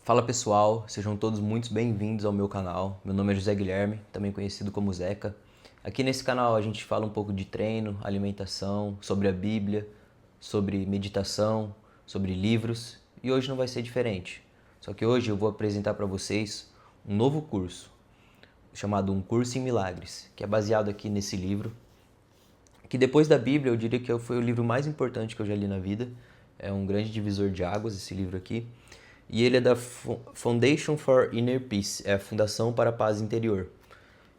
Fala pessoal, sejam todos muito bem-vindos ao meu canal. Meu nome é José Guilherme, também conhecido como Zeca. Aqui nesse canal a gente fala um pouco de treino, alimentação, sobre a Bíblia, sobre meditação, sobre livros e hoje não vai ser diferente. Só que hoje eu vou apresentar para vocês um novo curso chamado Um Curso em Milagres, que é baseado aqui nesse livro, que depois da Bíblia eu diria que foi o livro mais importante que eu já li na vida. É um grande divisor de águas esse livro aqui. E ele é da Foundation for Inner Peace, é a Fundação para a Paz Interior.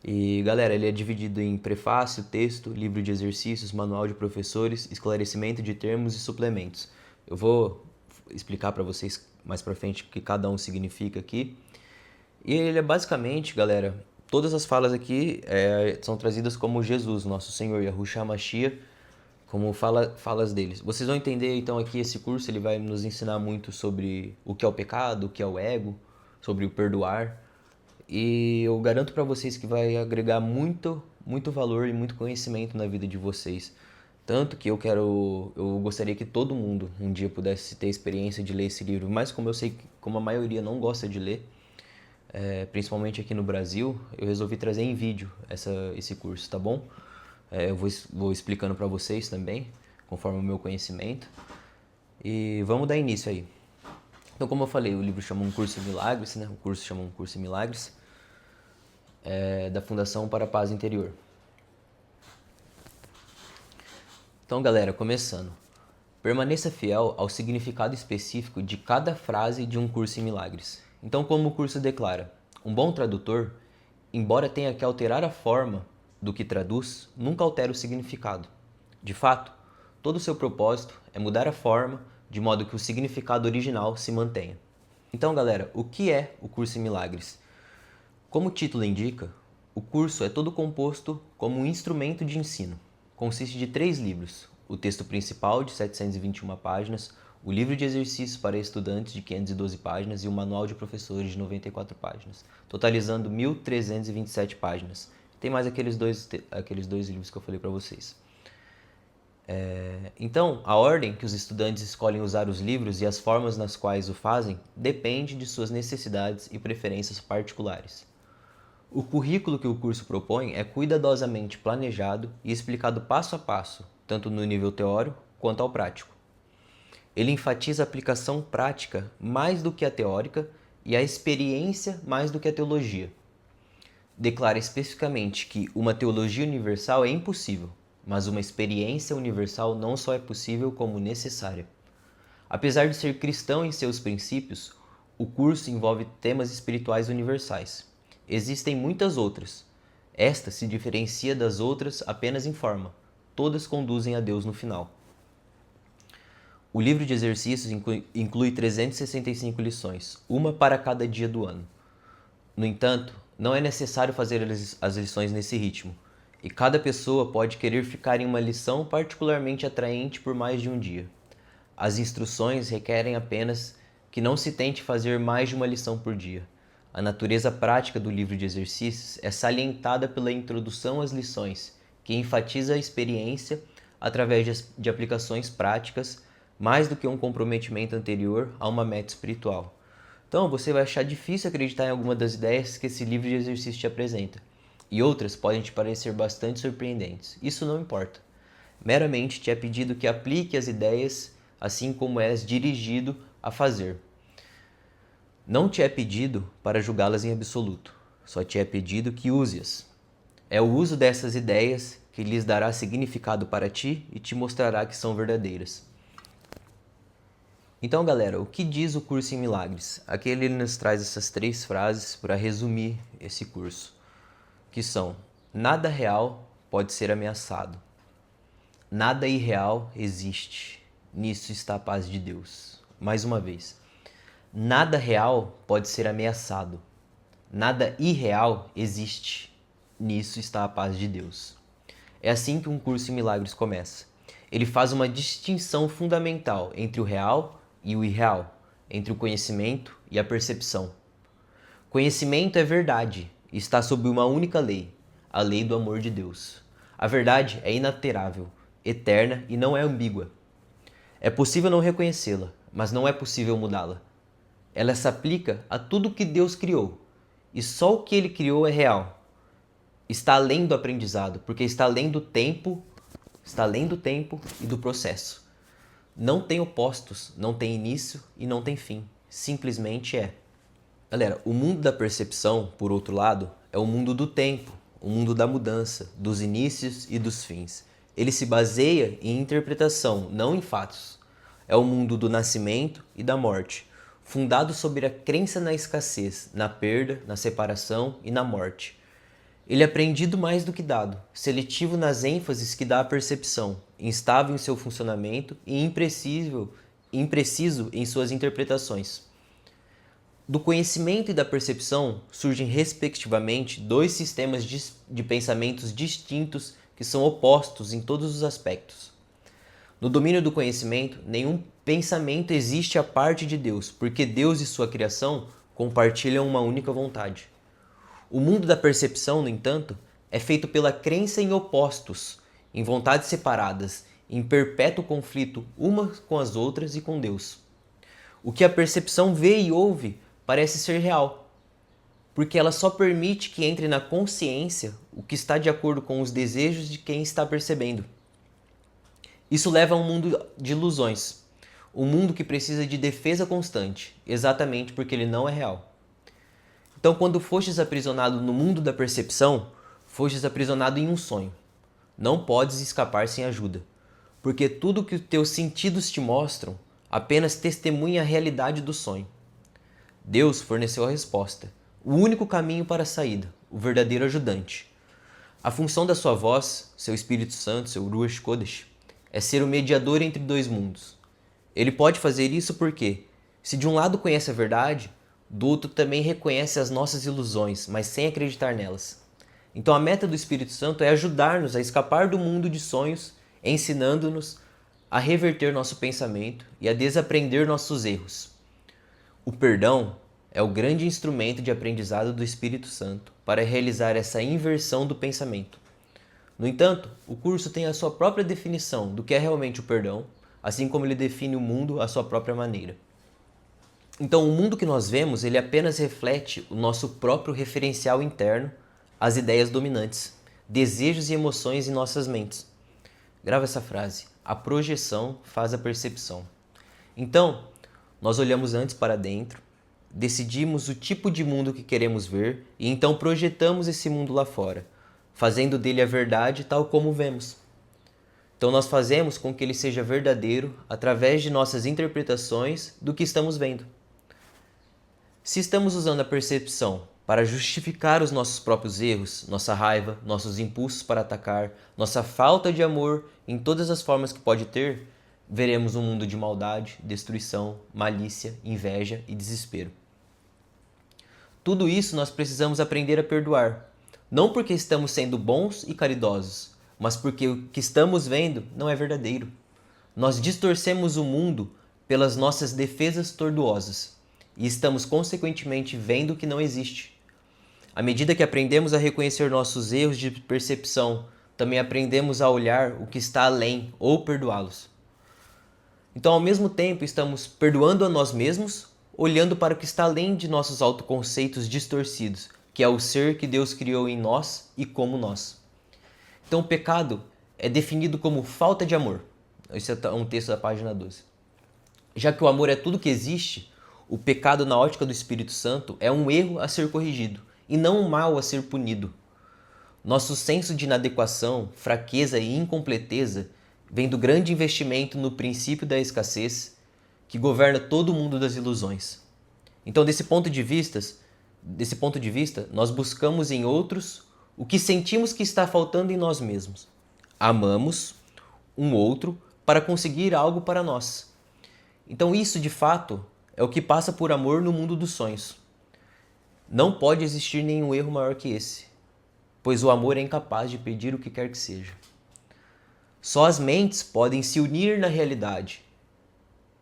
E galera, ele é dividido em prefácio, texto, livro de exercícios, manual de professores, esclarecimento de termos e suplementos. Eu vou explicar para vocês mais para frente o que cada um significa aqui. E ele é basicamente, galera, todas as falas aqui são trazidas como Jesus, nosso Senhor, Yahushua Mashiach, como falas deles. Vocês vão entender então aqui esse curso, ele vai nos ensinar muito sobre o que é o pecado, o que é o ego, sobre o perdoar. E eu garanto para vocês que vai agregar muito valor e muito conhecimento na vida de vocês. Tanto que eu gostaria que todo mundo um dia pudesse ter a experiência de ler esse livro, mas como eu sei que como a maioria não gosta de ler, principalmente aqui no Brasil, eu resolvi trazer em vídeo esse curso, tá bom? Eu vou explicando para vocês também, conforme o meu conhecimento. E vamos dar início aí. Então, como eu falei, o livro chama Um Curso em Milagres, né? O curso chama Um Curso em Milagres, da Fundação para a Paz Interior. Então, galera, começando. Permaneça fiel ao significado específico de cada frase de Um Curso em Milagres. Então, como o curso declara, um bom tradutor, embora tenha que alterar a forma do que traduz, nunca altera o significado. De fato, todo o seu propósito é mudar a forma de modo que o significado original se mantenha. Então, galera, o que é o Curso em Milagres? Como o título indica, o curso é todo composto como um instrumento de ensino. Consiste de 3 livros, o texto principal de 721 páginas, o livro de exercícios para estudantes de 512 páginas e o manual de professores de 94 páginas, totalizando 1.327 páginas. Tem mais aqueles dois livros que eu falei para vocês. Então, a ordem que os estudantes escolhem usar os livros e as formas nas quais o fazem depende de suas necessidades e preferências particulares. O currículo que o curso propõe é cuidadosamente planejado e explicado passo a passo, tanto no nível teórico quanto ao prático. Ele enfatiza a aplicação prática mais do que a teórica e a experiência mais do que a teologia. Declara especificamente que uma teologia universal é impossível, mas uma experiência universal não só é possível como necessária. Apesar de ser cristão em seus princípios, o curso envolve temas espirituais universais. Existem muitas outras. Esta se diferencia das outras apenas em forma. Todas conduzem a Deus no final. O livro de exercícios inclui 365 lições, uma para cada dia do ano. No entanto, não é necessário fazer as lições nesse ritmo, e cada pessoa pode querer ficar em uma lição particularmente atraente por mais de um dia. As instruções requerem apenas que não se tente fazer mais de uma lição por dia. A natureza prática do livro de exercícios é salientada pela introdução às lições, que enfatiza a experiência através de aplicações práticas, mais do que um comprometimento anterior a uma meta espiritual. Então, você vai achar difícil acreditar em alguma das ideias que esse livro de exercício te apresenta, e outras podem te parecer bastante surpreendentes. Isso não importa. Meramente te é pedido que aplique as ideias assim como és dirigido a fazer. Não te é pedido para julgá-las em absoluto, só te é pedido que use-as. É o uso dessas ideias que lhes dará significado para ti e te mostrará que são verdadeiras. Então, galera, o que diz o Curso em Milagres? Aqui ele nos traz essas 3 frases para resumir esse curso, que são: nada real pode ser ameaçado. Nada irreal existe. Nisso está a paz de Deus. Mais uma vez. Nada real pode ser ameaçado. Nada irreal existe. Nisso está a paz de Deus. É assim que um curso em milagres começa. Ele faz uma distinção fundamental entre o real e o irreal, entre o conhecimento e a percepção. Conhecimento é verdade e está sob uma única lei, a lei do amor de Deus. A verdade é inalterável, eterna e não é ambígua. É possível não reconhecê-la, mas não é possível mudá-la. ela se aplica a tudo que Deus criou. E só o que ele criou é real. Está além do aprendizado, porque está além do tempo e do processo. Não tem opostos, não tem início e não tem fim. Simplesmente é. Galera, o mundo da percepção, por outro lado, é o mundo do tempo, o mundo da mudança, dos inícios e dos fins. Ele se baseia em interpretação, não em fatos. É o mundo do nascimento e da morte, fundado sobre a crença na escassez, na perda, na separação e na morte. Ele é aprendido mais do que dado, seletivo nas ênfases que dá à percepção, instável em seu funcionamento e impreciso em suas interpretações. Do conhecimento e da percepção surgem, respectivamente, dois sistemas de pensamentos distintos que são opostos em todos os aspectos. No domínio do conhecimento, nenhum pensamento existe à parte de Deus, porque Deus e sua criação compartilham uma única vontade. O mundo da percepção, no entanto, é feito pela crença em opostos, em vontades separadas, em perpétuo conflito umas com as outras e com Deus. O que a percepção vê e ouve parece ser real, porque ela só permite que entre na consciência o que está de acordo com os desejos de quem está percebendo. Isso leva a um mundo de ilusões, um mundo que precisa de defesa constante, exatamente porque ele não é real. Então, quando fostes aprisionado no mundo da percepção, fostes aprisionado em um sonho. Não podes escapar sem ajuda, porque tudo que os teus sentidos te mostram apenas testemunha a realidade do sonho. Deus forneceu a resposta, o único caminho para a saída, o verdadeiro ajudante. A função da sua voz, seu Espírito Santo, seu Ruach Kodesh, é ser o mediador entre dois mundos. Ele pode fazer isso porque, se de um lado conhece a verdade, do outro também reconhece as nossas ilusões, mas sem acreditar nelas. Então a meta do Espírito Santo é ajudar-nos a escapar do mundo de sonhos, ensinando-nos a reverter nosso pensamento e a desaprender nossos erros. O perdão é o grande instrumento de aprendizado do Espírito Santo para realizar essa inversão do pensamento. No entanto, o curso tem a sua própria definição do que é realmente o perdão, assim como ele define o mundo à sua própria maneira. Então, o mundo que nós vemos, ele apenas reflete o nosso próprio referencial interno, as ideias dominantes, desejos e emoções em nossas mentes. Grava essa frase: a projeção faz a percepção. Então, nós olhamos antes para dentro, decidimos o tipo de mundo que queremos ver e então projetamos esse mundo lá fora, fazendo dele a verdade tal como vemos. Então nós fazemos com que ele seja verdadeiro através de nossas interpretações do que estamos vendo. Se estamos usando a percepção para justificar os nossos próprios erros, nossa raiva, nossos impulsos para atacar, nossa falta de amor em todas as formas que pode ter, veremos um mundo de maldade, destruição, malícia, inveja e desespero. Tudo isso nós precisamos aprender a perdoar, não porque estamos sendo bons e caridosos, mas porque o que estamos vendo não é verdadeiro. Nós distorcemos o mundo pelas nossas defesas tortuosas e estamos consequentemente vendo o que não existe. À medida que aprendemos a reconhecer nossos erros de percepção, também aprendemos a olhar o que está além ou perdoá-los. Então, ao mesmo tempo, estamos perdoando a nós mesmos, olhando para o que está além de nossos autoconceitos distorcidos, que é o ser que Deus criou em nós e como nós. Então, o pecado é definido como falta de amor. Esse é um texto da página 12. Já que o amor é tudo que existe, o pecado na ótica do Espírito Santo é um erro a ser corrigido e não um mal a ser punido. Nosso senso de inadequação, fraqueza e incompleteza vem do grande investimento no princípio da escassez que governa todo o mundo das ilusões. Então, desse ponto de vista, nós buscamos em outros o que sentimos que está faltando em nós mesmos. Amamos um outro para conseguir algo para nós. Então, isso de fato é o que passa por amor no mundo dos sonhos. Não pode existir nenhum erro maior que esse, pois o amor é incapaz de pedir o que quer que seja. Só as mentes podem se unir na realidade.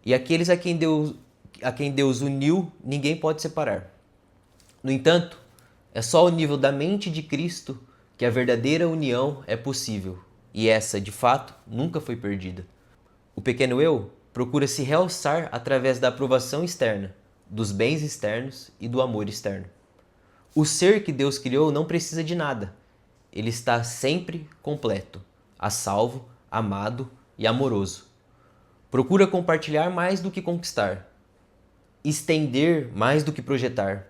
E aqueles a quem Deus uniu, ninguém pode separar. No entanto, é só ao nível da mente de Cristo que a verdadeira união é possível. E essa, de fato, nunca foi perdida. O pequeno eu procura se realçar através da aprovação externa, dos bens externos e do amor externo. O ser que Deus criou não precisa de nada. Ele está sempre completo, a salvo, amado e amoroso. Procura compartilhar mais do que conquistar, estender mais do que projetar.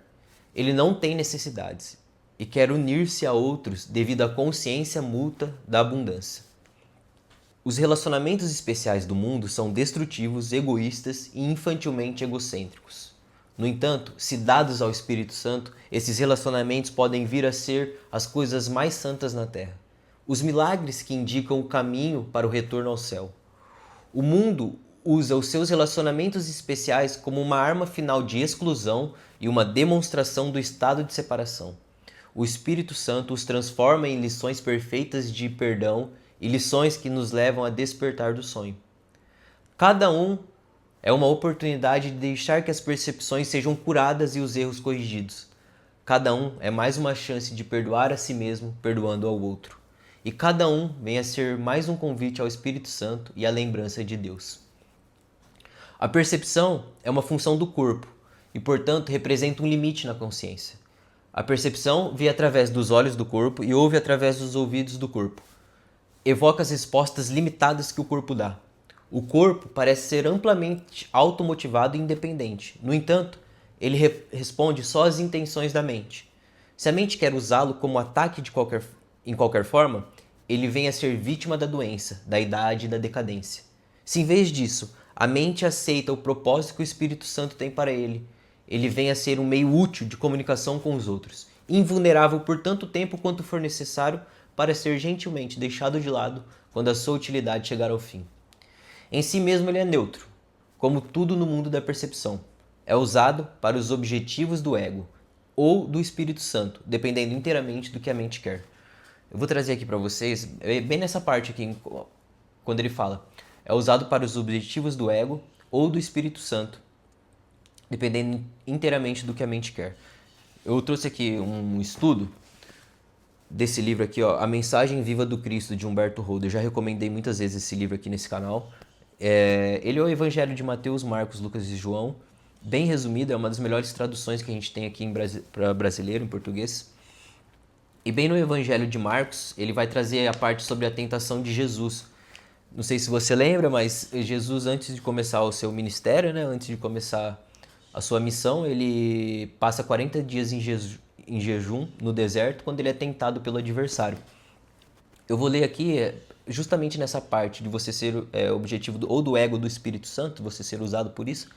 Ele não tem necessidades e quer unir-se a outros devido à consciência mútua da abundância. Os relacionamentos especiais do mundo são destrutivos, egoístas e infantilmente egocêntricos. No entanto, se dados ao Espírito Santo, esses relacionamentos podem vir a ser as coisas mais santas na Terra. Os milagres que indicam o caminho para o retorno ao céu. O mundo usa os seus relacionamentos especiais como uma arma final de exclusão e uma demonstração do estado de separação. O Espírito Santo os transforma em lições perfeitas de perdão e lições que nos levam a despertar do sonho. Cada um é uma oportunidade de deixar que as percepções sejam curadas e os erros corrigidos. Cada um é mais uma chance de perdoar a si mesmo, perdoando ao outro. E cada um vem a ser mais um convite ao Espírito Santo e à lembrança de Deus. A percepção é uma função do corpo e, portanto, representa um limite na consciência. A percepção vê através dos olhos do corpo e ouve através dos ouvidos do corpo. Evoca as respostas limitadas que o corpo dá. O corpo parece ser amplamente automotivado e independente. No entanto, ele responde só às intenções da mente. Se a mente quer usá-lo como ataque em qualquer forma, ele vem a ser vítima da doença, da idade e da decadência. Se em vez disso, a mente aceita o propósito que o Espírito Santo tem para ele, ele vem a ser um meio útil de comunicação com os outros, invulnerável por tanto tempo quanto for necessário para ser gentilmente deixado de lado quando a sua utilidade chegar ao fim. Em si mesmo ele é neutro, como tudo no mundo da percepção. É usado para os objetivos do ego ou do Espírito Santo, dependendo inteiramente do que a mente quer. Eu vou trazer aqui para vocês, bem nessa parte aqui, quando ele fala, é usado para os objetivos do ego ou do Espírito Santo, dependendo inteiramente do que a mente quer. Eu trouxe aqui um estudo desse livro aqui, ó, A Mensagem Viva do Cristo, de Humberto Holder. Eu já recomendei muitas vezes esse livro aqui nesse canal. Ele é o Evangelho de Mateus, Marcos, Lucas e João. Bem resumido, é uma das melhores traduções que a gente tem aqui para brasileiro, em português. E bem no Evangelho de Marcos, ele vai trazer a parte sobre a tentação de Jesus. Não sei se você lembra, mas Jesus, antes de começar o seu ministério, né, antes de começar a sua missão, ele passa 40 dias em jejum no deserto, quando ele é tentado pelo adversário. Eu vou ler aqui justamente nessa parte de você ser objetivo ou do ego do Espírito Santo, você ser usado por isso.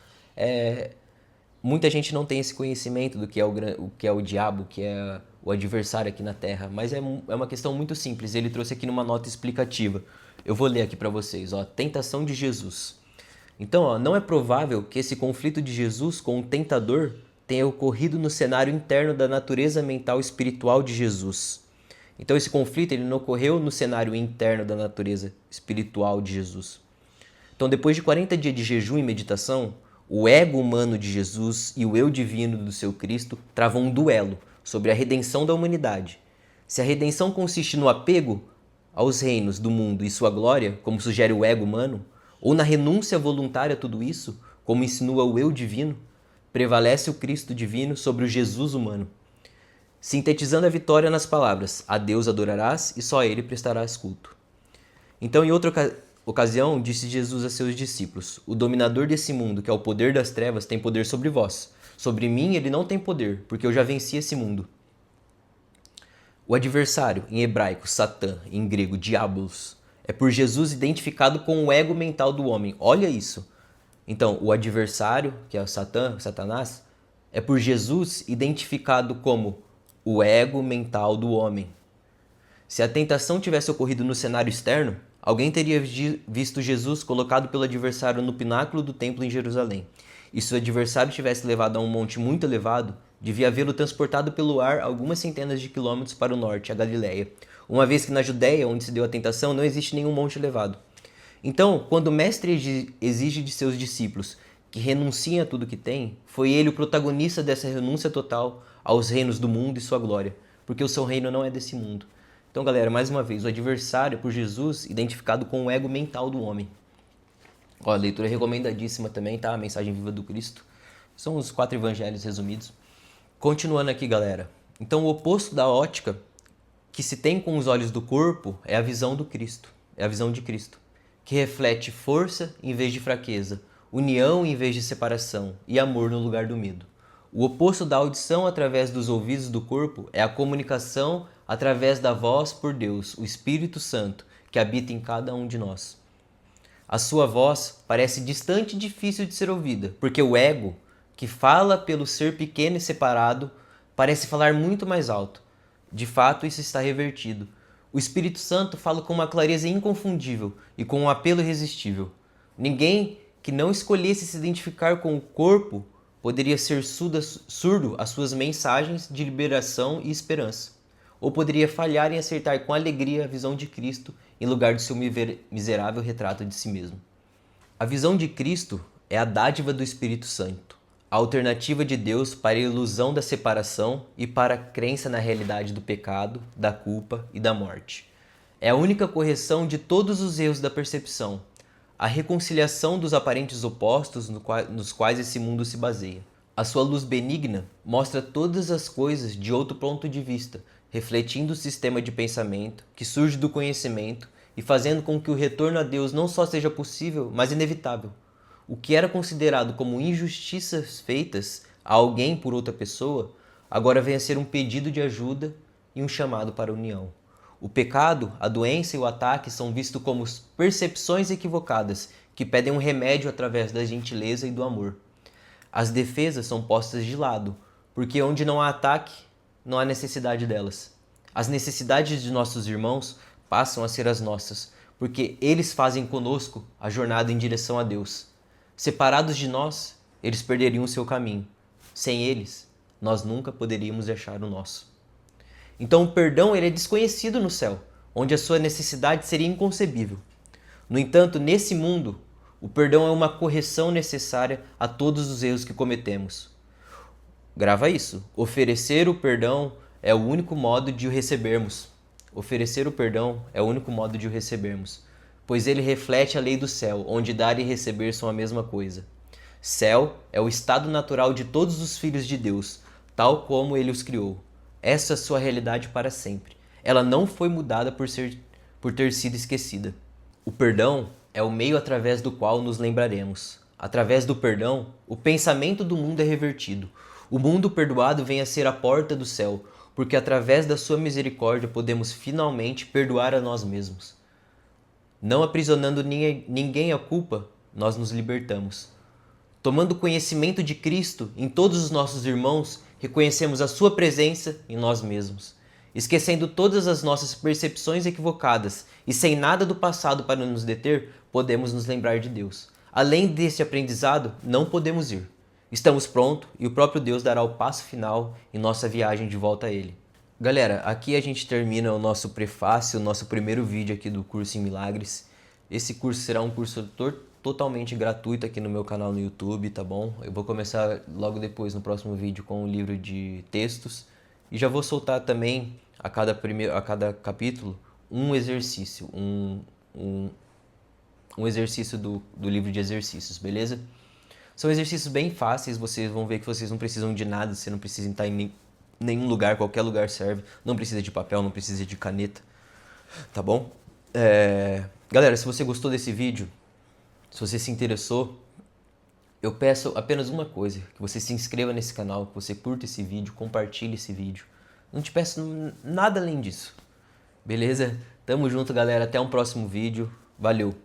Muita gente não tem esse conhecimento do que é o diabo, que é o adversário aqui na Terra, mas é uma questão muito simples. Ele trouxe aqui numa nota explicativa. Eu vou ler aqui para vocês. Tentação de Jesus. Então, não é provável que esse conflito de Jesus com o tentador tenha ocorrido no cenário interno da natureza mental e espiritual de Jesus. Então esse conflito ele não ocorreu no cenário interno da natureza espiritual de Jesus. Então depois de 40 dias de jejum e meditação, o ego humano de Jesus e o eu divino do seu Cristo travam um duelo sobre a redenção da humanidade. Se a redenção consiste no apego aos reinos do mundo e sua glória, como sugere o ego humano, ou na renúncia voluntária a tudo isso, como insinua o eu divino, prevalece o Cristo divino sobre o Jesus humano, sintetizando a vitória nas palavras: a Deus adorarás e só a Ele prestarás culto. Então, em outra ocasião, disse Jesus a seus discípulos: o dominador desse mundo, que é o poder das trevas, tem poder sobre vós. Sobre mim ele não tem poder, porque eu já venci esse mundo. O adversário, em hebraico, Satã, em grego, diabolos, é por Jesus identificado com o ego mental do homem. Olha isso. Então, o adversário, que é o Satanás, é por Jesus identificado como o ego mental do homem. Se a tentação tivesse ocorrido no cenário externo, alguém teria visto Jesus colocado pelo adversário no pináculo do templo em Jerusalém. E se o adversário tivesse levado a um monte muito elevado, devia havê-lo transportado pelo ar algumas centenas de quilômetros para o norte, a Galileia, uma vez que na Judéia, onde se deu a tentação, não existe nenhum monte elevado. Então, quando o mestre exige de seus discípulos que renunciem a tudo que têm, foi ele o protagonista dessa renúncia total aos reinos do mundo e sua glória, porque o seu reino não é desse mundo. Então, galera, mais uma vez, o adversário por Jesus identificado com o ego mental do homem. A leitura é recomendadíssima também, tá? A Mensagem Viva do Cristo. São os 4 evangelhos resumidos. Continuando aqui, galera. Então, o oposto da ótica que se tem com os olhos do corpo é a visão do Cristo. É a visão de Cristo, que reflete força em vez de fraqueza, união em vez de separação e amor no lugar do medo. O oposto da audição através dos ouvidos do corpo é a comunicação através da voz por Deus, o Espírito Santo, que habita em cada um de nós. A sua voz parece distante e difícil de ser ouvida, porque o ego, que fala pelo ser pequeno e separado, parece falar muito mais alto. De fato, isso está revertido. O Espírito Santo fala com uma clareza inconfundível e com um apelo irresistível. Ninguém que não escolhesse se identificar com o corpo poderia ser surdo às suas mensagens de liberação e esperança, ou poderia falhar em acertar com alegria a visão de Cristo em lugar do seu miserável retrato de si mesmo. A visão de Cristo é a dádiva do Espírito Santo, a alternativa de Deus para a ilusão da separação e para a crença na realidade do pecado, da culpa e da morte. É a única correção de todos os erros da percepção, a reconciliação dos aparentes opostos nos quais esse mundo se baseia. A sua luz benigna mostra todas as coisas de outro ponto de vista, refletindo o sistema de pensamento que surge do conhecimento e fazendo com que o retorno a Deus não só seja possível, mas inevitável. O que era considerado como injustiças feitas a alguém por outra pessoa, agora vem a ser um pedido de ajuda e um chamado para a união. O pecado, a doença e o ataque são vistos como percepções equivocadas que pedem um remédio através da gentileza e do amor. As defesas são postas de lado, porque onde não há ataque, não há necessidade delas. As necessidades de nossos irmãos passam a ser as nossas, porque eles fazem conosco a jornada em direção a Deus. Separados de nós, eles perderiam o seu caminho. Sem eles, nós nunca poderíamos achar o nosso. Então o perdão ele é desconhecido no céu, onde a sua necessidade seria inconcebível. No entanto, nesse mundo, o perdão é uma correção necessária a todos os erros que cometemos. Grava isso. Oferecer o perdão é o único modo de o recebermos. Oferecer o perdão é o único modo de o recebermos, pois ele reflete a lei do céu, onde dar e receber são a mesma coisa. Céu é o estado natural de todos os filhos de Deus, tal como ele os criou. Essa é a sua realidade para sempre. Ela não foi mudada por ter sido esquecida. O perdão é o meio através do qual nos lembraremos. Através do perdão, o pensamento do mundo é revertido. O mundo perdoado vem a ser a porta do céu, porque através da sua misericórdia podemos finalmente perdoar a nós mesmos. Não aprisionando ninguém à culpa, nós nos libertamos. Tomando conhecimento de Cristo em todos os nossos irmãos, reconhecemos a sua presença em nós mesmos. Esquecendo todas as nossas percepções equivocadas e sem nada do passado para nos deter, podemos nos lembrar de Deus. Além deste aprendizado, não podemos ir. Estamos prontos e o próprio Deus dará o passo final em nossa viagem de volta a Ele. Galera, aqui a gente termina o nosso prefácio, o nosso primeiro vídeo aqui do curso em Milagres. Esse curso será um curso totalmente gratuito aqui no meu canal no YouTube, tá bom? Eu vou começar logo depois no próximo vídeo com um livro de textos e já vou soltar também a cada capítulo um exercício, um exercício do livro de exercícios, beleza? São exercícios bem fáceis, vocês vão ver que vocês não precisam de nada, você não precisa estar em nenhum lugar, qualquer lugar serve, não precisa de papel, não precisa de caneta, tá bom? Galera, se você gostou desse vídeo, se você se interessou, eu peço apenas uma coisa, que você se inscreva nesse canal, que você curta esse vídeo, compartilhe esse vídeo. Não te peço nada além disso, beleza? Tamo junto, galera, até um próximo vídeo, valeu!